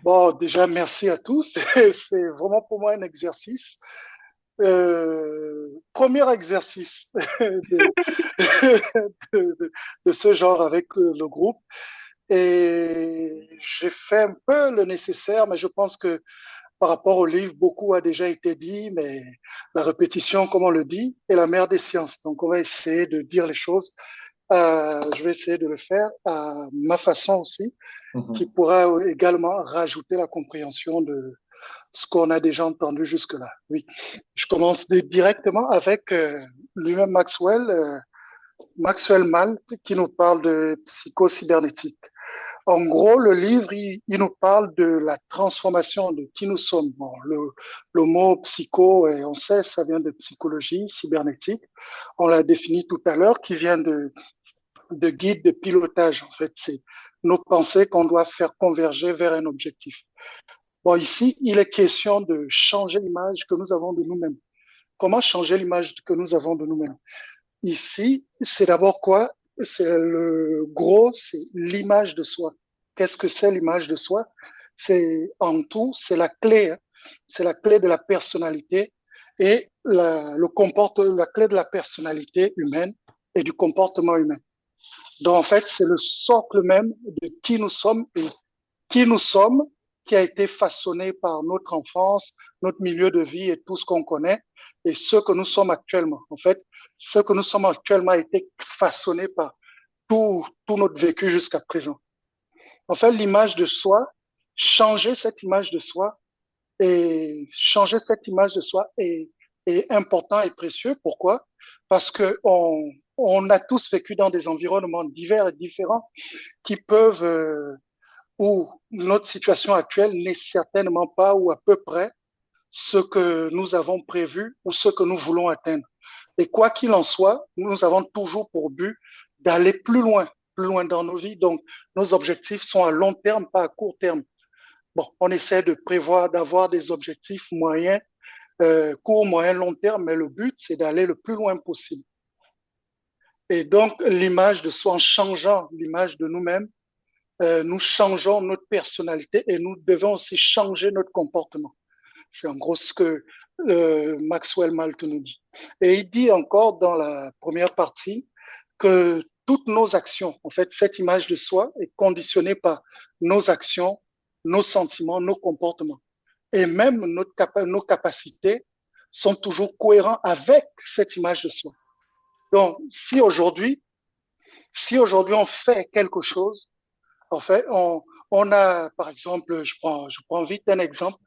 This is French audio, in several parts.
Bon, déjà, merci à tous. C'est vraiment pour moi un exercice. Premier exercice de, de ce genre avec le groupe. Et j'ai fait un peu le nécessaire, mais je pense que par rapport au livre, beaucoup a déjà été dit, mais la répétition, comme on le dit, est la mère des sciences. Donc, on va essayer de dire les choses. Je vais essayer de le faire à ma façon aussi, qui Mhm. pourra également rajouter la compréhension de ce qu'on a déjà entendu jusque-là. Oui, je commence directement avec lui-même Maxwell, Maxwell Maltz, qui nous parle de psychocybernétique. En gros, le livre, il nous parle de la transformation de qui nous sommes. Bon, le mot psycho, on sait, ça vient de psychologie cybernétique. On l'a défini tout à l'heure, qui vient de guide de pilotage. En fait, c'est nos pensées qu'on doit faire converger vers un objectif. Bon, ici, il est question de changer l'image que nous avons de nous-mêmes. Comment changer l'image que nous avons de nous-mêmes? Ici, c'est d'abord quoi? C'est le gros, c'est l'image de soi. Qu'est-ce que c'est l'image de soi? C'est en tout, c'est la clé, hein. C'est la clé de la personnalité et la clé de la personnalité humaine et du comportement humain. Donc, en fait, c'est le socle même de qui nous sommes et qui nous sommes, qui a été façonné par notre enfance, notre milieu de vie et tout ce qu'on connaît, et ce que nous sommes actuellement. En fait, ce que nous sommes actuellement a été façonné par tout notre vécu jusqu'à présent. En fait, l'image de soi, changer cette image de soi, et changer cette image de soi est important et précieux. Pourquoi? Parce que on a tous vécu dans des environnements divers et différents qui peuvent où notre situation actuelle n'est certainement pas ou à peu près ce que nous avons prévu ou ce que nous voulons atteindre. Et quoi qu'il en soit, nous avons toujours pour but d'aller plus loin dans nos vies. Donc, nos objectifs sont à long terme, pas à court terme. Bon, on essaie de prévoir, d'avoir des objectifs moyens, court, moyen, long terme, mais le but, c'est d'aller le plus loin possible. Et donc, l'image de soi, en changeant l'image de nous-mêmes, nous changeons notre personnalité et nous devons aussi changer notre comportement. C'est en gros ce que Maxwell Maltz nous dit. Et il dit encore dans la première partie que toutes nos actions, en fait, cette image de soi est conditionnée par nos actions, nos sentiments, nos comportements. Et même nos capacités sont toujours cohérents avec cette image de soi. Donc, si aujourd'hui on fait quelque chose, en fait, on a, par exemple, je prends vite un exemple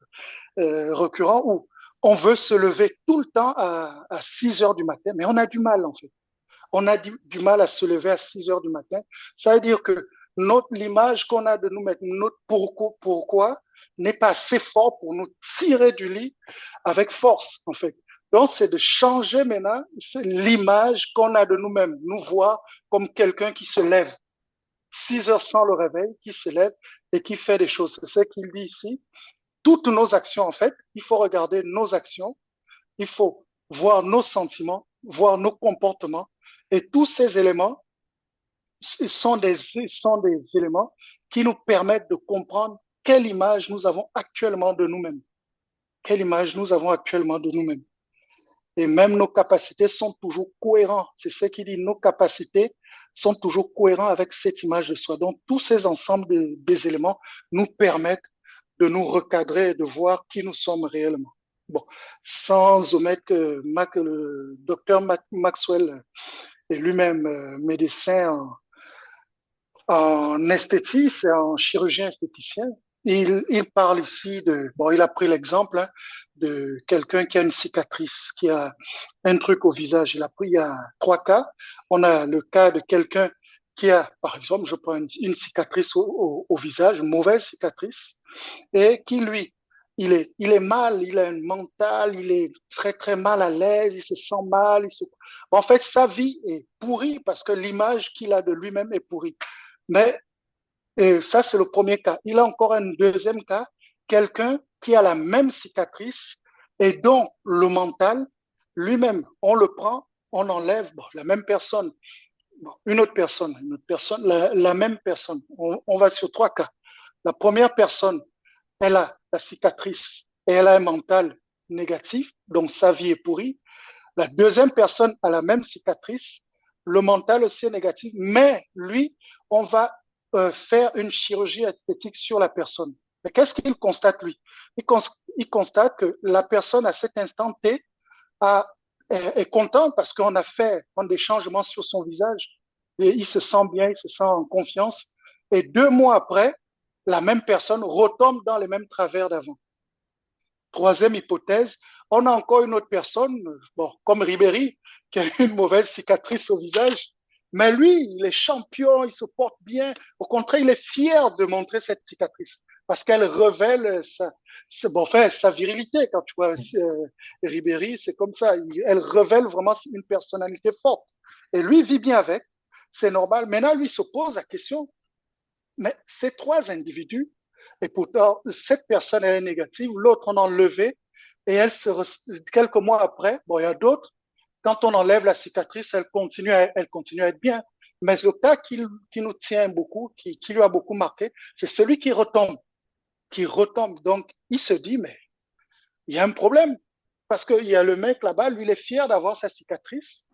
récurrent où on veut se lever tout le temps à 6 heures du matin, mais on a du mal, en fait. On a du mal à se lever à 6 heures du matin. Ça veut dire que l'image qu'on a de nous, notre pourquoi n'est pas assez fort pour nous tirer du lit avec force, en fait. Donc, c'est de changer maintenant l'image qu'on a de nous-mêmes, nous voir comme quelqu'un qui se lève 6 heures sans le réveil, qui se lève et qui fait des choses. C'est ce qu'il dit ici. Toutes nos actions, en fait, il faut regarder nos actions, il faut voir nos sentiments, voir nos comportements. Et tous ces éléments sont des éléments qui nous permettent de comprendre quelle image nous avons actuellement de nous-mêmes. Quelle image nous avons actuellement de nous-mêmes. Et même nos capacités sont toujours cohérentes. C'est ce qui dit, nos capacités sont toujours cohérentes avec cette image de soi. Donc, tous ces ensembles des éléments nous permettent de nous recadrer et de voir qui nous sommes réellement. Bon, sans omettre que le docteur Maxwell est lui-même médecin en esthétique, et en chirurgien esthéticien. Il parle ici de, bon, il a pris l'exemple hein, de quelqu'un qui a une cicatrice, qui a un truc au visage. Il y a trois cas. On a le cas de quelqu'un qui a, par exemple, je prends une cicatrice au visage, une mauvaise cicatrice, et qui, lui, il est mal, il a un mental, il est très, très mal à l'aise, il se sent mal. En fait, sa vie est pourrie parce que l'image qu'il a de lui-même est pourrie. Mais ça, c'est le premier cas. Il a encore un deuxième cas, quelqu'un qui a la même cicatrice et dont le mental, lui-même, on le prend, on enlève bon, la même personne, bon, une autre personne, la même personne. On va sur trois cas. La première personne, elle a la cicatrice et elle a un mental négatif, donc sa vie est pourrie. La deuxième personne a la même cicatrice, le mental aussi est négatif, mais lui, on va faire une chirurgie esthétique sur la personne. Mais qu'est-ce qu'il constate, lui? Il constate que la personne, à cet instant T, est content parce qu'on a fait des changements sur son visage et il se sent bien, il se sent en confiance. Et 2 mois après, la même personne retombe dans les mêmes travers d'avant. Troisième hypothèse, on a encore une autre personne, bon, comme Ribéry, qui a une mauvaise cicatrice au visage, mais lui, il est champion, il se porte bien. Au contraire, il est fier de montrer cette cicatrice parce qu'elle révèle bon, enfin, sa virilité. Quand tu vois Ribéry, c'est comme ça. Elle révèle vraiment une personnalité forte. Et lui, il vit bien avec. C'est normal. Maintenant, lui se pose la question, mais ces trois individus, et pourtant, cette personne elle est négative, l'autre on a enlevé, et quelques mois après, bon, il y a d'autres, quand on enlève la cicatrice, elle continue à être bien. Mais le cas qui nous tient beaucoup, qui lui a beaucoup marqué, c'est celui qui retombe, qui retombe. Donc, il se dit, mais il y a un problème. Parce qu'il y a le mec là-bas, lui, il est fier d'avoir sa cicatrice.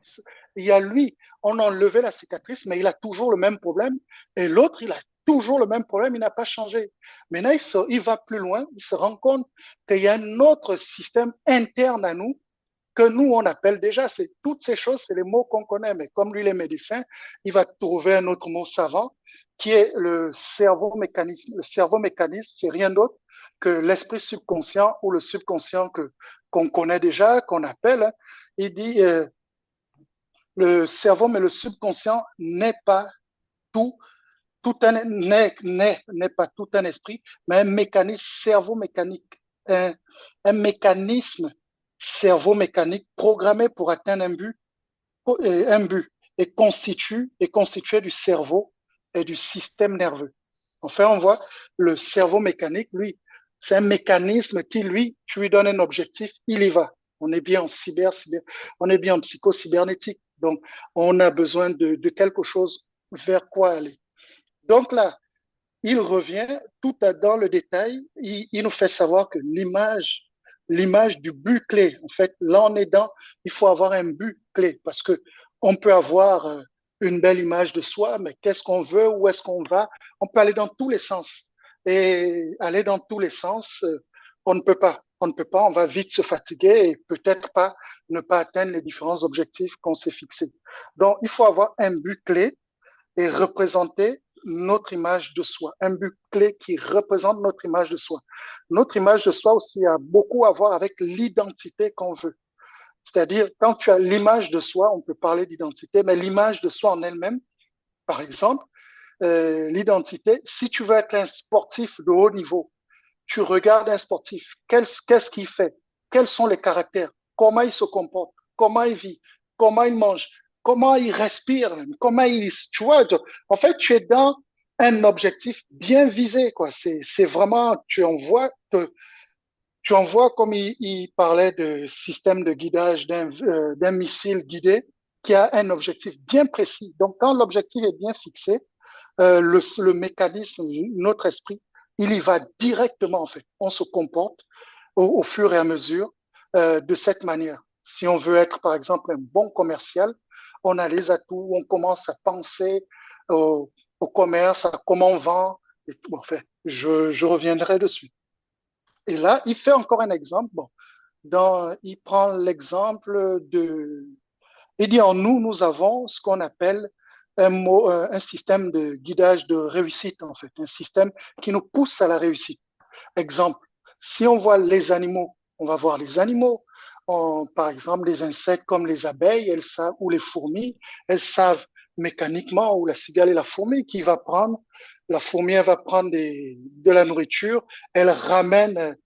Il y a lui, on a enlevé la cicatrice, mais il a toujours le même problème. Et l'autre, il a toujours le même problème, il n'a pas changé. Maintenant, il va plus loin, il se rend compte qu'il y a un autre système interne à nous que nous, on appelle déjà, c'est toutes ces choses, c'est les mots qu'on connaît, mais comme lui, les médecins, il va trouver un autre mot savant qui est le cerveau mécanisme. Le cerveau mécanisme, c'est rien d'autre que l'esprit subconscient ou le subconscient qu'on connaît déjà, qu'on appelle. Hein. Il dit le cerveau, mais le subconscient n'est pas tout, n'est pas tout un esprit, mais un mécanisme cerveau mécanique, un mécanisme cerveau mécanique programmé pour atteindre un but est constitué du cerveau et du système nerveux. Enfin, on voit le cerveau mécanique, lui, c'est un mécanisme qui, lui, tu lui donnes un objectif, il y va. On est bien en on est bien en psycho-cybernétique. Donc, on a besoin de quelque chose vers quoi aller. Donc là, il revient tout dans le détail. Il nous fait savoir que l'image du but clé, en fait, là, on est dans, il faut avoir un but clé parce que on peut avoir une belle image de soi, mais qu'est-ce qu'on veut, où est-ce qu'on va? On peut aller dans tous les sens. Et aller dans tous les sens, on ne peut pas. On ne peut pas, on va vite se fatiguer et peut-être pas ne pas atteindre les différents objectifs qu'on s'est fixés. Donc, il faut avoir un but clé et représenter notre image de soi, un but clé qui représente notre image de soi. Notre image de soi aussi a beaucoup à voir avec l'identité qu'on veut. C'est-à-dire, quand tu as l'image de soi, on peut parler d'identité, mais l'image de soi en elle-même, par exemple, l'identité, si tu veux être un sportif de haut niveau, tu regardes un sportif, qu'est-ce qu'il fait, quels sont les caractères, comment il se comporte, comment il vit, comment il mange, comment il respire, comment il, tu vois, en fait, tu es dans un objectif bien visé, quoi. C'est vraiment, tu en vois comme il parlait de système de guidage d'un missile guidé qui a un objectif bien précis. Donc, quand l'objectif est bien fixé, le mécanisme, notre esprit, il y va directement, en fait. On se comporte au fur et à mesure de cette manière. Si on veut être, par exemple, un bon commercial, on a les atouts, on commence à penser au commerce, à comment on vend. Et tout. Enfin, je reviendrai dessus. Et là, il fait encore un exemple. Bon, il prend l'exemple de... Il dit, en nous, nous avons ce qu'on appelle un système de guidage de réussite, en fait, un système qui nous pousse à la réussite. Exemple, si on voit les animaux, on va voir les animaux. Par exemple, les insectes comme les abeilles, elles savent, ou les fourmis, elles savent mécaniquement, ou la cigale et la fourmi, la fourmi, elle va prendre de la nourriture, elle ramène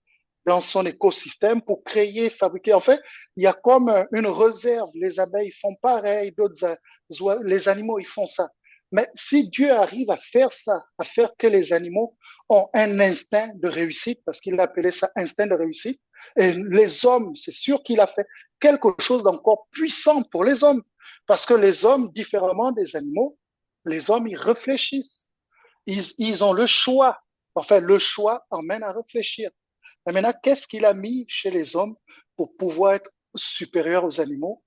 dans son écosystème pour créer, fabriquer. En fait, il y a comme une réserve. Les abeilles font pareil, les animaux, ils font ça. Mais si Dieu arrive à faire ça, à faire que les animaux ont un instinct de réussite, parce qu'il appelait ça instinct de réussite, et les hommes, c'est sûr qu'il a fait quelque chose d'encore puissant pour les hommes, parce que les hommes, différemment des animaux, les hommes, ils réfléchissent, ils ont le choix. Enfin, le choix emmène à réfléchir. Et maintenant, qu'est-ce qu'il a mis chez les hommes pour pouvoir être supérieur aux animaux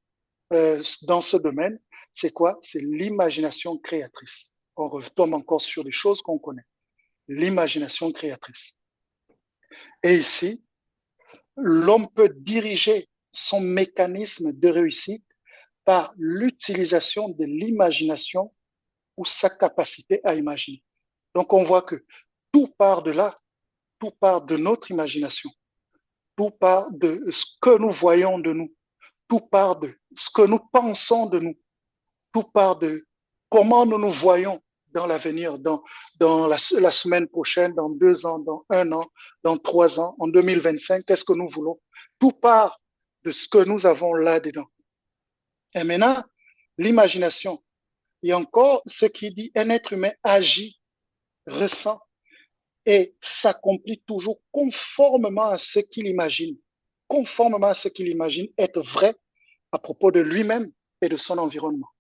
dans ce domaine? C'est quoi? C'est l'imagination créatrice. On retombe encore sur des choses qu'on connaît. L'imagination créatrice. Et ici, l'homme peut diriger son mécanisme de réussite par l'utilisation de l'imagination ou sa capacité à imaginer. Donc, on voit que tout part de là, tout part de notre imagination, tout part de ce que nous voyons de nous, tout part de ce que nous pensons de nous, tout part de comment nous nous voyons dans l'avenir, dans la semaine prochaine, dans 2 ans, dans 1 an, dans 3 ans, en 2025, qu'est-ce que nous voulons? Tout part de ce que nous avons là-dedans. Et maintenant, l'imagination. Il y a encore ce qui dit un être humain agit, ressent et s'accomplit toujours conformément à ce qu'il imagine, conformément à ce qu'il imagine être vrai à propos de lui-même et de son environnement.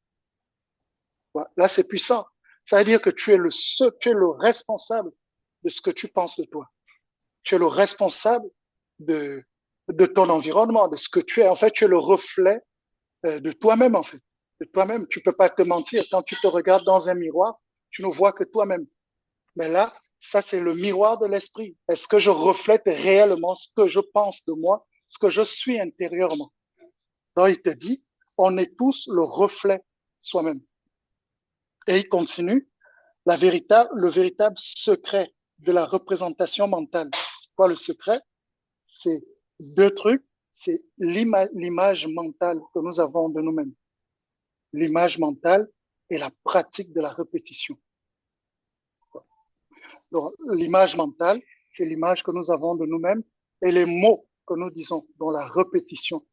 Voilà. Là, c'est puissant. Ça veut dire que tu es tu es le responsable de ce que tu penses de toi. Tu es le responsable de, de ton environnement, de ce que tu es. En fait, tu es le reflet de toi-même, en fait. De toi-même. Tu peux pas te mentir. Quand tu te regardes dans un miroir, tu ne vois que toi-même. Mais là, ça, c'est le miroir de l'esprit. Est-ce que je reflète réellement ce que je pense de moi, ce que je suis intérieurement? Donc, il te dit, on est tous le reflet soi-même. Et il continue, le véritable secret de la représentation mentale. C'est quoi le secret? C'est 2 trucs. C'est l'image mentale que nous avons de nous-mêmes. L'image mentale et la pratique de la répétition. Donc, l'image mentale, c'est l'image que nous avons de nous-mêmes et les mots que nous disons dans la répétition.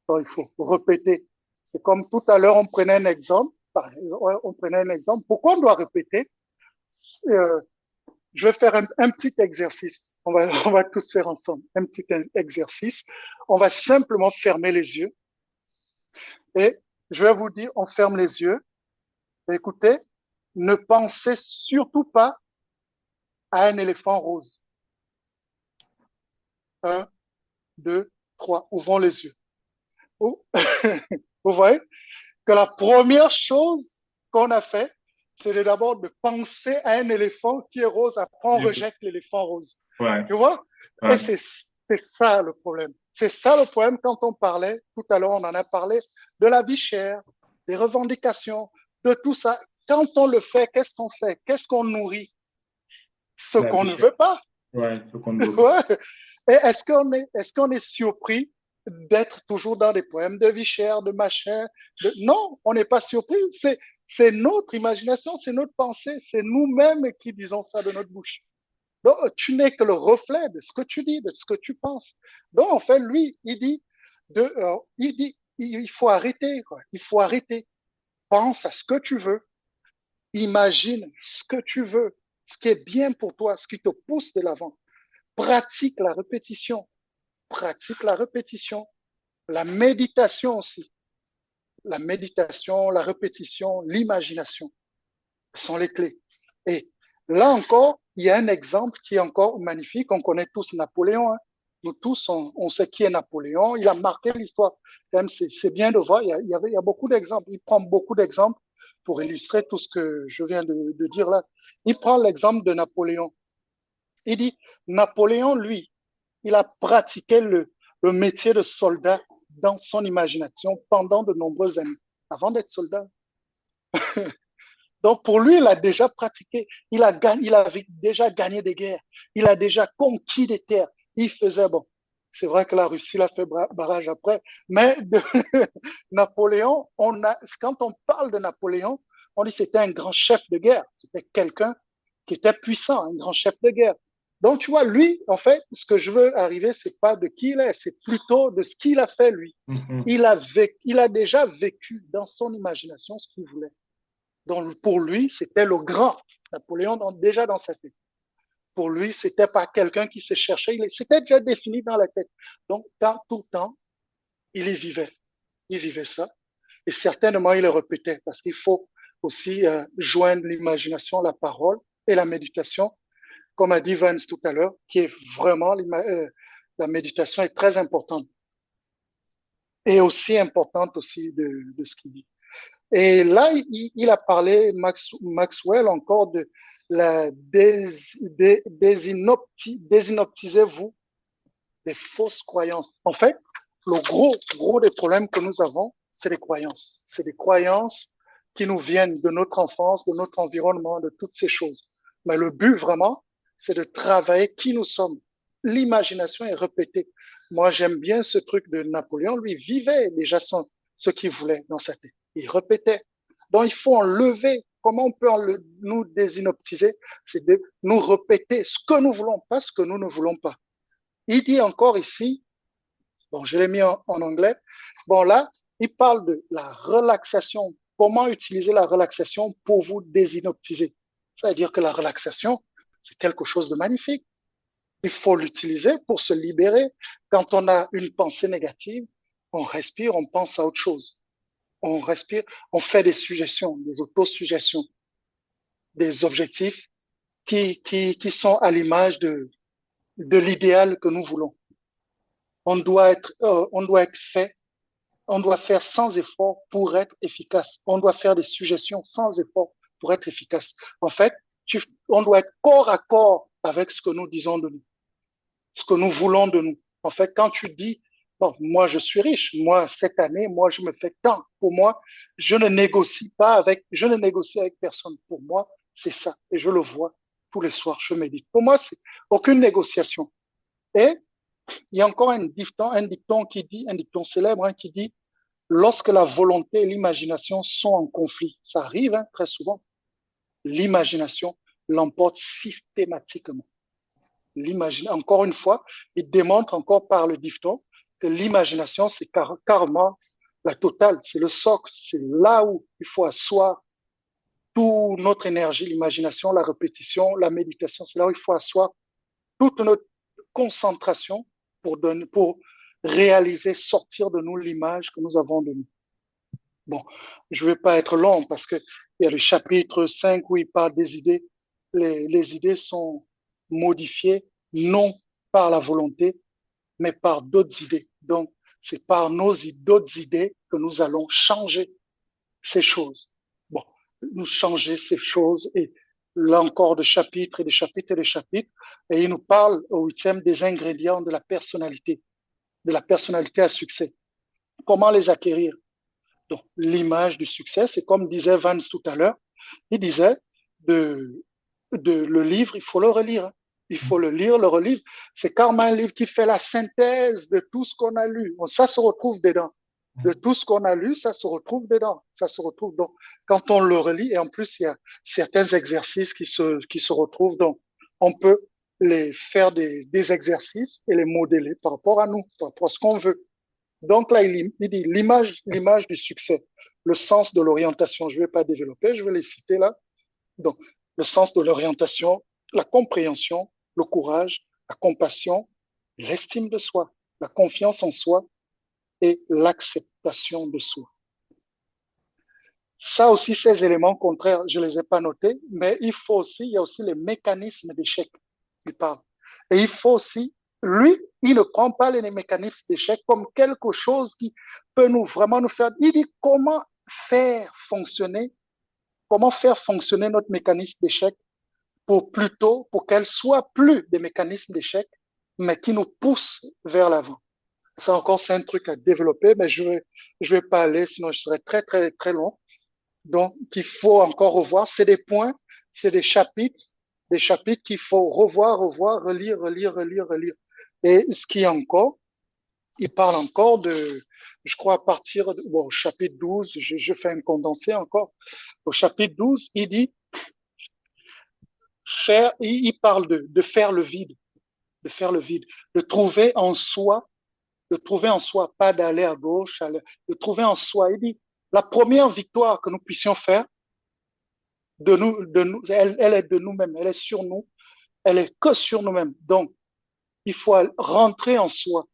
Donc, il faut répéter. C'est comme tout à l'heure, on prenait un exemple. Pourquoi on doit répéter? Euh, je vais faire un petit exercice. On va tous faire ensemble un petit exercice. On va simplement fermer les yeux et je vais vous dire, on ferme les yeux. Écoutez, ne pensez surtout pas à un éléphant rose. 1, 2, 3, ouvrons les yeux. Vous voyez que la première chose qu'on a fait, c'est d'abord de penser à un éléphant qui est rose. Après, on rejette l'éléphant rose. Ouais, Tu vois? Et ouais. c'est ça le problème. C'est ça le problème quand on parlait, tout à l'heure, on en a parlé, de la vie chère, des revendications, de tout ça. Quand on le fait, qu'est-ce qu'on fait? Qu'est-ce qu'on nourrit? Ce La qu'on vie ne chère. veut pas. Ouais, ce qu'on ne veut pas. Ouais. Et est-ce qu'on est surpris d'être toujours dans des poèmes de vie chère, de machin? Non, on n'est pas surpris. C'est notre imagination, c'est notre pensée, c'est nous-mêmes qui disons ça de notre bouche. Donc, tu n'es que le reflet de ce que tu dis, de ce que tu penses. Donc, en fait, lui, il faut arrêter, quoi. Il faut arrêter. Pense à ce que tu veux. Imagine ce que tu veux, ce qui est bien pour toi, ce qui te pousse de l'avant. Pratique la répétition. Pratique la répétition. La méditation aussi. La méditation, la répétition, l'imagination sont les clés. Et là encore, il y a un exemple qui est encore magnifique. On connaît tous Napoléon. Hein. Nous tous, on sait qui est Napoléon. Il a marqué l'histoire. C'est bien de voir. Il y a beaucoup d'exemples. Il prend beaucoup d'exemples pour illustrer tout ce que je viens de dire là. Il prend l'exemple de Napoléon. Il dit, Napoléon, lui, il a pratiqué le métier de soldat dans son imagination pendant de nombreuses années, avant d'être soldat. Donc, pour lui, il a déjà pratiqué, il a déjà gagné des guerres, il a déjà conquis des terres. Il faisait, bon, c'est vrai que la Russie l'a fait barrage après, mais de Napoléon, quand on parle de Napoléon, on dit que c'était un grand chef de guerre, c'était quelqu'un qui était puissant, un grand chef de guerre. Donc, tu vois, lui, en fait, ce que je veux arriver, c'est pas de qui il est, c'est plutôt de ce qu'il a fait, lui. Mhm. Il a déjà vécu dans son imagination ce qu'il voulait. Donc, pour lui, c'était le grand Napoléon déjà dans sa tête. Pour lui, c'était pas quelqu'un qui se cherchait, c'était déjà défini dans la tête. Donc, tout le temps, il y vivait. Il vivait ça. Et certainement, il le répétait parce qu'il faut aussi joindre l'imagination, la parole et la méditation. comme a dit Vance tout à l'heure, qui est vraiment, la méditation est très importante et aussi importante aussi de ce qu'il dit. Et là, il a parlé, Maxwell, encore de la désinoptisez-vous des fausses croyances. En fait, le gros des problèmes que nous avons, c'est des croyances. C'est des croyances qui nous viennent de notre enfance, de notre environnement, de toutes ces choses. Mais le but vraiment, c'est de travailler qui nous sommes. L'imagination est répétée. Moi, j'aime bien ce truc de Napoléon. Lui vivait déjà ce qu'il voulait dans sa tête. Il répétait. Donc, il faut enlever. Comment on peut nous désinoptiser? C'est de nous répéter ce que nous voulons, pas ce que nous ne voulons pas. Il dit encore ici, bon, je l'ai mis en anglais, bon là, il parle de la relaxation. Comment utiliser la relaxation pour vous désinoptiser? C'est-à-dire que la relaxation, c'est quelque chose de magnifique. Il faut l'utiliser pour se libérer. Quand on a une pensée négative, on respire, on pense à autre chose. On respire, on fait des suggestions, des autosuggestions, des objectifs qui sont à l'image de l'idéal que nous voulons. On doit être fait, on doit faire sans effort pour être efficace. On doit faire des suggestions sans effort pour être efficace. En fait, on doit être corps à corps avec ce que nous disons de nous, ce que nous voulons de nous. En fait, quand tu dis, bon, moi je suis riche, moi cette année, moi je me fais tant. Pour moi, je ne négocie avec personne. Pour moi, c'est ça. Et je le vois tous les soirs, je médite. Pour moi, c'est aucune négociation. Et il y a encore un dicton célèbre qui dit, lorsque la volonté et l'imagination sont en conflit, ça arrive très souvent, l'imagination l'emporte systématiquement. Encore une fois, il démontre encore par le dicton que l'imagination, c'est carrément la totale, c'est le socle, c'est là où il faut asseoir toute notre énergie, l'imagination, la répétition, la méditation, c'est là où il faut asseoir toute notre concentration pour réaliser, sortir de nous l'image que nous avons de nous. Bon, je ne vais pas être long parce qu'il y a le chapitre 5 où il parle des idées. Les idées sont modifiées non par la volonté, mais par d'autres idées. Donc, c'est par d'autres idées que nous allons changer ces choses. Bon, nous changer ces choses et là encore de chapitres et des chapitres et des chapitres. Et il nous parle au 8e des ingrédients de la personnalité à succès. Comment les acquérir? Donc, l'image du succès, c'est comme disait Vance tout à l'heure, il disait le livre, il faut le relire. Il faut le lire, le relire. C'est comme un livre qui fait la synthèse de tout ce qu'on a lu. Ça se retrouve dedans. De tout ce qu'on a lu, ça se retrouve dedans. Ça se retrouve donc quand on le relit. Et en plus, il y a certains exercices qui se retrouvent. Donc, on peut les faire des exercices et les modeler par rapport à nous, par rapport à ce qu'on veut. Donc là, il dit l'image du succès, le sens de l'orientation. Je ne vais pas développer, je vais les citer là. Donc, le sens de l'orientation, la compréhension, le courage, la compassion, l'estime de soi, la confiance en soi et l'acceptation de soi. Ça aussi, ces éléments contraires, je ne les ai pas notés, mais il y a aussi les mécanismes d'échec, il parle. Et il faut aussi, lui, il ne prend pas les mécanismes d'échec comme quelque chose qui peut vraiment nous faire, il dit comment faire fonctionner notre mécanisme d'échec pour qu'elle soit plus des mécanismes d'échec, mais qui nous poussent vers l'avant. Ça encore, c'est un truc à développer, mais je vais pas aller, sinon je serai très, très, très long. Donc, qu'il faut encore revoir. C'est des points, c'est des chapitres qu'il faut revoir, relire, relire, relire, relire. Et ce qui est encore, il parle encore je crois à partir au chapitre 12, je fais un condensé encore. Au chapitre 12, il dit, il parle de faire le vide, de trouver en soi, pas d'aller à gauche, de trouver en soi. Il dit, la première victoire que nous puissions faire, elle est de nous-mêmes, elle est sur nous, elle est que sur nous-mêmes. Donc, il faut rentrer en soi.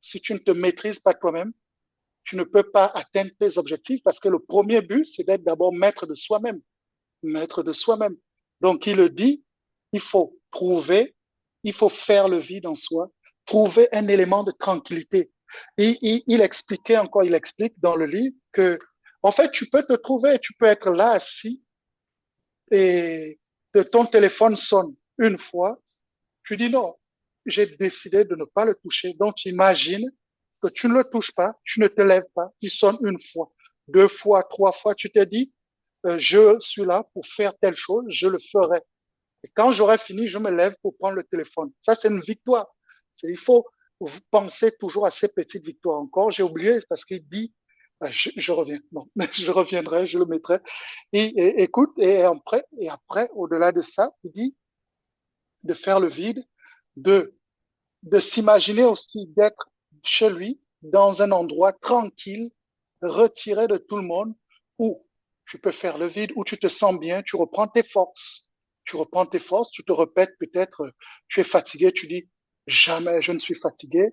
Si tu ne te maîtrises pas toi-même, tu ne peux pas atteindre tes objectifs parce que le premier but, c'est d'être d'abord maître de soi-même. Maître de soi-même. Donc, il le dit, il faut trouver, il faut faire le vide en soi, trouver un élément de tranquillité. Et il expliquait encore, il explique dans le livre que, en fait, tu peux te trouver, tu peux être là assis et que ton téléphone sonne une fois. Tu dis non, j'ai décidé de ne pas le toucher. Donc, imagine que tu ne le touches pas, tu ne te lèves pas, il sonne une fois, deux fois, trois fois, tu te dis, je suis là pour faire telle chose, je le ferai. Et quand j'aurai fini, je me lève pour prendre le téléphone. Ça, c'est une victoire. Il faut penser toujours à ces petites victoires. Encore, j'ai oublié parce qu'il dit, je reviens. Non, je reviendrai, je le mettrai. Écoute, et après, au-delà de ça, il dit de faire le vide, de, de s'imaginer aussi d'être chez lui, dans un endroit tranquille, retiré de tout le monde, où tu peux faire le vide, où tu te sens bien, tu reprends tes forces. Tu reprends tes forces, tu te répètes peut-être, tu es fatigué, tu dis, jamais je ne suis fatigué,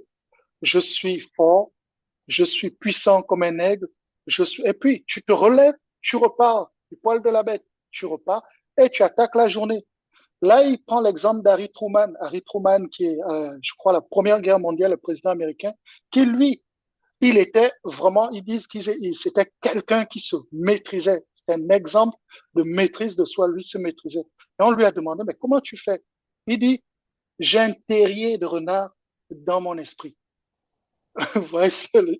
je suis fort, je suis puissant comme un aigle, et puis tu te relèves, tu repars du poil de la bête, tu repars et tu attaques la journée. Là, il prend l'exemple d'Harry Truman. Harry Truman, qui est, je crois, la Première Guerre mondiale, le président américain, qui, lui, il était vraiment, ils disent qu'il c'était quelqu'un qui se maîtrisait. C'est un exemple de maîtrise de soi. Lui se maîtrisait. Et on lui a demandé, mais comment tu fais? Il dit, j'ai un terrier de renard dans mon esprit. Vous voyez,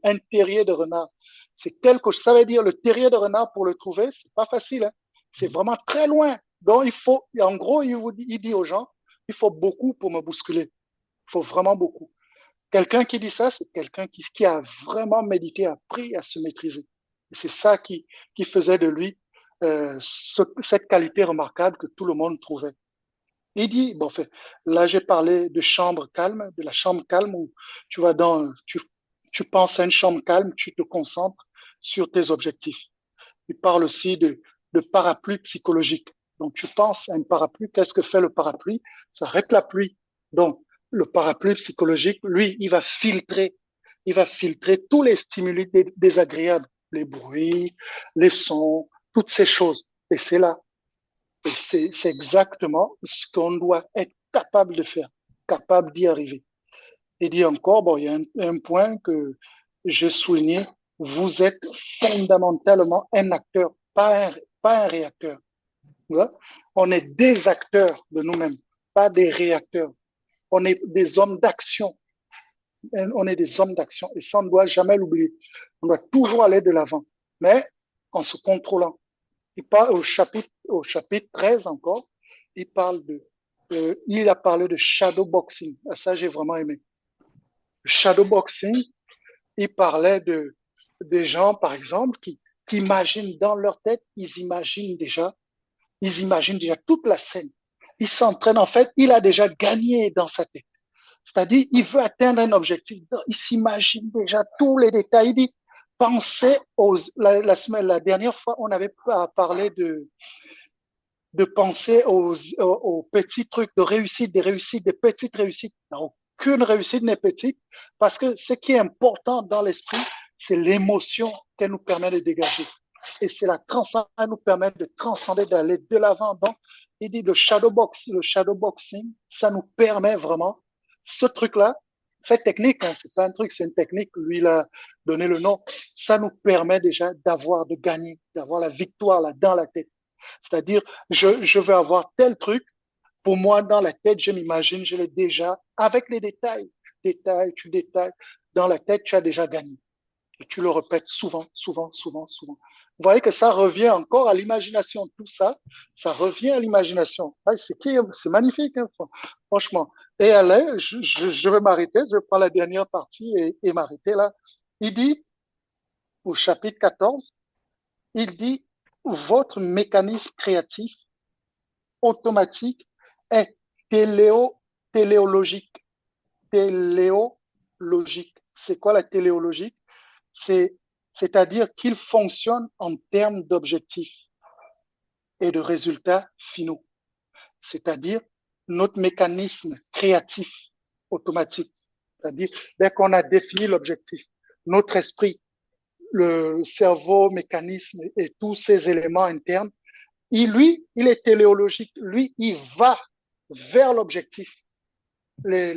un terrier de renard. C'est quelque chose. Ça veut dire le terrier de renard, pour le trouver, c'est pas facile. Hein. C'est vraiment très loin. Donc, il faut, en gros, il dit aux gens, il faut beaucoup pour me bousculer. Il faut vraiment beaucoup. Quelqu'un qui dit ça, c'est quelqu'un qui a vraiment médité, appris à se maîtriser. Et c'est ça qui faisait de lui cette qualité remarquable que tout le monde trouvait. Il dit, bon, fait, là j'ai parlé de chambre calme, de la chambre calme où tu vas tu penses à une chambre calme, tu te concentres sur tes objectifs. Il parle aussi de parapluie psychologique. Donc tu penses à un parapluie, qu'est-ce que fait le parapluie? Ça arrête la pluie. Donc le parapluie psychologique, lui, il va filtrer tous les stimuli désagréables, les bruits, les sons, toutes ces choses. Et c'est là. Et c'est exactement ce qu'on doit être capable de faire, capable d'y arriver. Et dit encore, bon, il y a un point que j'ai souligné, vous êtes fondamentalement un acteur, pas un réacteur. Ouais. On est des acteurs de nous-mêmes, pas des réacteurs. On est des hommes d'action. On est des hommes d'action. Et ça, on ne doit jamais l'oublier. On doit toujours aller de l'avant, mais en se contrôlant. Il parle au chapitre 13 encore, il a parlé de shadowboxing. Ça, j'ai vraiment aimé. Le shadowboxing, il parlait des gens, par exemple, qui imaginent dans leur tête, ils imaginent déjà toute la scène. Ils s'entraînent, en fait, il a déjà gagné dans sa tête. C'est-à-dire, il veut atteindre un objectif. Il s'imagine déjà tous les détails. Il dit, pensez la dernière fois, on avait parlé de penser aux petits trucs, de réussite, des réussites, des petites réussites. Aucune réussite n'est petite parce que ce qui est important dans l'esprit, c'est l'émotion qu'elle nous permet de dégager. Et c'est la transcendance, elle nous permet de transcender, d'aller de l'avant. Donc, il dit le shadowboxing, ça nous permet vraiment, ce truc-là, cette technique, hein, c'est pas un truc, c'est une technique, lui, il a donné le nom, ça nous permet déjà de gagner, d'avoir la victoire là, dans la tête. C'est-à-dire, je veux avoir tel truc. Pour moi, dans la tête, je m'imagine, je l'ai déjà, avec les détails. Tu détailles. Dans la tête, tu as déjà gagné. Et tu le répètes souvent, souvent, souvent, souvent. Vous voyez que ça revient encore à l'imagination. Tout ça, ça revient à l'imagination. Ah, c'est magnifique, hein, franchement. Et allez, je vais m'arrêter. Je prends la dernière partie et m'arrêter là. Il dit, au chapitre 14, il dit, votre mécanisme créatif automatique est téléologique. Téléologique. C'est quoi la téléologique? C'est-à-dire qu'il fonctionne en termes d'objectifs et de résultats finaux. C'est-à-dire notre mécanisme créatif automatique. C'est-à-dire, dès qu'on a défini l'objectif, notre esprit, le cerveau, mécanisme et tous ces éléments internes, il est téléologique. Lui, il va vers l'objectif et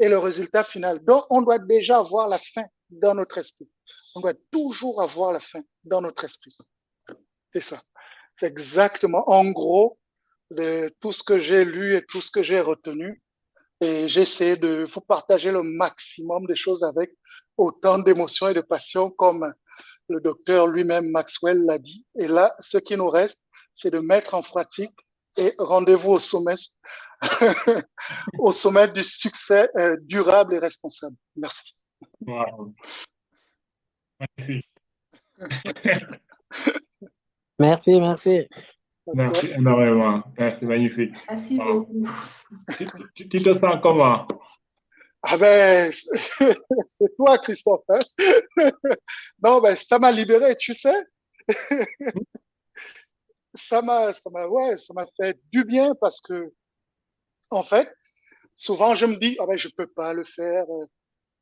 le résultat final. Donc, on doit déjà avoir la fin dans notre esprit. On doit toujours avoir la fin dans notre esprit. C'est ça. C'est exactement, en gros, de tout ce que j'ai lu et tout ce que j'ai retenu. Et j'essaie de vous partager le maximum de choses avec autant d'émotions et de passion comme le docteur lui-même, Maxwell, l'a dit. Et là, ce qui nous reste, c'est de mettre en pratique et rendez-vous au sommet, au sommet du succès durable et responsable. Merci. Wow. Magnifique. Merci, merci. Merci énormément. C'est magnifique. Merci Wow. beaucoup. Tu te sens comment? Ah ben, c'est toi, Christophe. Hein? Non, ben, ça m'a libéré, tu sais. Ça m'a fait du bien parce que, en fait, souvent je me dis, ah ben, je peux pas le faire.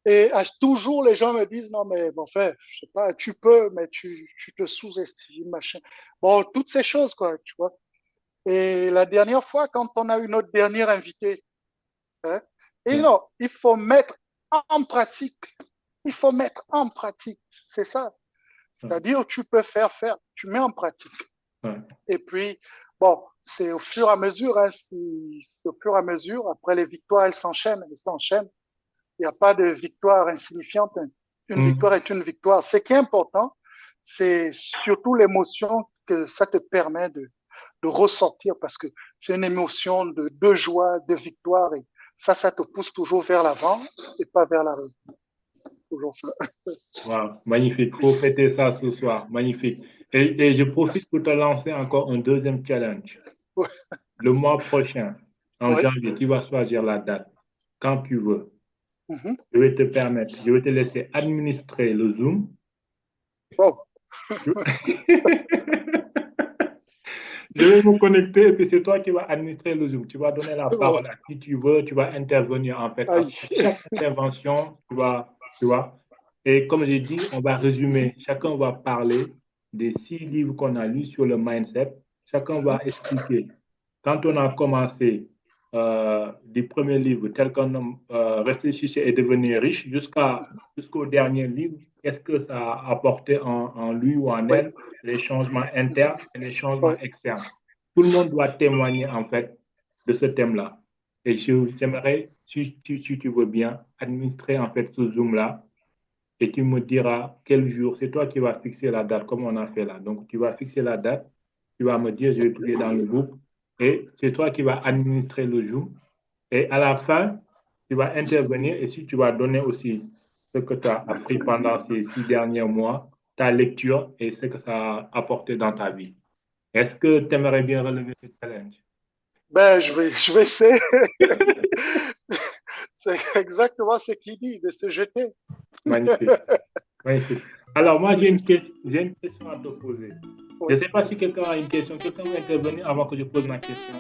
Et toujours les gens me disent, non, mais bon, fait, je sais pas, tu peux, mais tu te sous-estimes, machin. Bon, toutes ces choses, quoi, tu vois. Et la dernière fois, quand on a eu notre dernier invité, hein, et Ouais. non, il faut mettre en pratique. Il faut mettre en pratique. C'est ça. Ouais. C'est-à-dire, tu peux faire, tu mets en pratique. Ouais. Et puis, bon, c'est au fur et à mesure, hein, c'est au fur et à mesure. Après, les victoires, elles s'enchaînent, elles s'enchaînent. Il n'y a pas de victoire insignifiante. Une victoire est une victoire. Ce qui est important, c'est surtout l'émotion que ça te permet de ressortir parce que c'est une émotion de joie, de victoire. Et ça te pousse toujours vers l'avant et pas vers l'arrière. Toujours ça. Wow. Magnifique. Faut fêter ça ce soir. Magnifique. Et je profite Merci. pour te lancer encore un deuxième challenge. Oui, Le mois prochain, en oui. janvier, tu vas choisir la date quand tu veux. Mhm. Je vais te laisser administrer le Zoom. Wow. Je vais me connecter et puis c'est toi qui vas administrer le Zoom. Tu vas donner la Wow. parole à qui tu veux, tu vas intervenir en fait. Aïe. Après chaque intervention, tu vois. Et comme j'ai dit, on va résumer. Chacun va parler des 6 livres qu'on a lus sur le mindset. Chacun va expliquer. Quand on a commencé du premier livre, tel qu'on réfléchissait et devenir riche, jusqu'au dernier livre, qu'est-ce que ça a apporté en lui ou en Oui, elle, les changements internes et les changements oui. externes. Tout le monde doit témoigner en fait de ce thème-là. Et j'aimerais, si tu veux bien, administrer en fait ce Zoom-là et tu me diras quel jour. C'est toi qui vas fixer la date, comme on a fait là. Donc, tu vas fixer la date, tu vas me dire, je vais plier dans le groupe et c'est toi qui vas administrer le Zoom. Et à la fin, tu vas intervenir et si tu vas donner aussi ce que tu as appris pendant ces 6 derniers mois, ta lecture et ce que ça a apporté dans ta vie. Est-ce que tu aimerais bien relever ce challenge? Ben, je vais essayer. C'est exactement ce qu'il dit, de se jeter. Magnifique, magnifique. Alors, moi, Se jeter. j'ai une question à te poser. Je Oui. ne sais pas si quelqu'un a une question. Quelqu'un veut intervenir avant que je pose ma question.